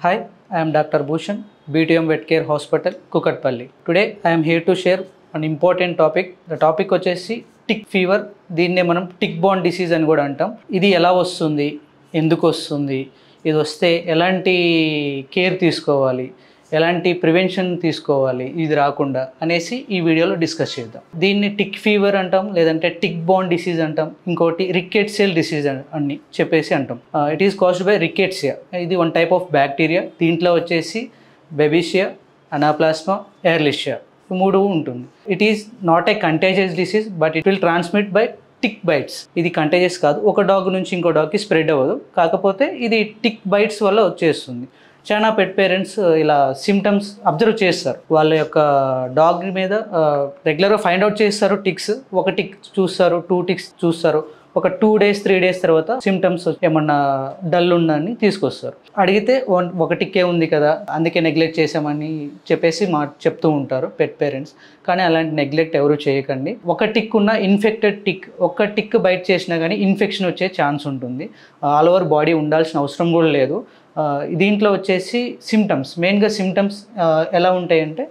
Hi, I am Dr. Bhushan, BTM Vet Care Hospital, Kukatpalli. Today I am here to share an important topic. The topic వచ్చేసి tick fever. దీన్నే మనం tick born disease అని కూడా అంటాం. ఇది ఎలా వస్తుంది, ఎందుకు వస్తుంది, ఇది వస్తే ఎలాంటి కేర్ తీసుకోవాలి, ఎలాంటి ప్రివెన్షన్ తీసుకోవాలి ఇది రాకుండా అనేసి ఈ వీడియోలో డిస్కస్ చేద్దాం. దీన్ని టిక్ ఫీవర్ అంటాం, లేదంటే టిక్ బార్న్ డిసీజ్ అంటాం, ఇంకోటి రికెట్సియల్ డిసీజ్ అని చెప్పేసి అంటాం. It is caused by rickettsia. ఇది వన్ టైప్ ఆఫ్ బ్యాక్టీరియా. దీంట్లో వచ్చేసి బెబిషియా, అనాప్లాస్మా, ఎర్లిషియా మూడు ఉంటుంది. It is not a contagious disease, but it will transmit by tick bites. ఇది కంటేజియస్ కాదు, ఒక డాగ్ నుంచి ఇంకో డాగ్కి స్ప్రెడ్ అవ్వదు, కాకపోతే ఇది టిక్ బైట్స్ వల్ల వచ్చేస్తుంది. చాలా పెట్ పేరెంట్స్ ఇలా సిమ్టమ్స్ అబ్జర్వ్ చేస్తారు. వాళ్ళ యొక్క డాగ్ మీద రెగ్యులర్గా ఫైండ్ అవుట్ చేస్తారు. టిక్స్, ఒక టిక్ చూస్తారు, 2 టిక్స్ చూస్తారు. ఒక 2 days 3 days తర్వాత సిమ్టమ్స్ ఏమన్నా డల్ ఉందని తీసుకొస్తారు. అడిగితే ఒక టిక్కే ఉంది కదా, అందుకే నెగ్లెక్ట్ చేసామని చెప్పేసి చెప్తూ ఉంటారు పెట్ పేరెంట్స్. కానీ అలాంటి నెగ్లెక్ట్ ఎవరు చేయకండి. ఒక టిక్ ఉన్న ఇన్ఫెక్టెడ్ టిక్, ఒక టిక్ బైట్ చేసినా కానీ ఇన్ఫెక్షన్ వచ్చే ఛాన్స్ ఉంటుంది. ఆల్ ఓవర్ బాడీ ఉండాల్సిన అవసరం కూడా లేదు. దీంట్లో వచ్చేసి సిమ్టమ్స్, మెయిన్గా సిమ్టమ్స్ ఎలా ఉంటాయంటే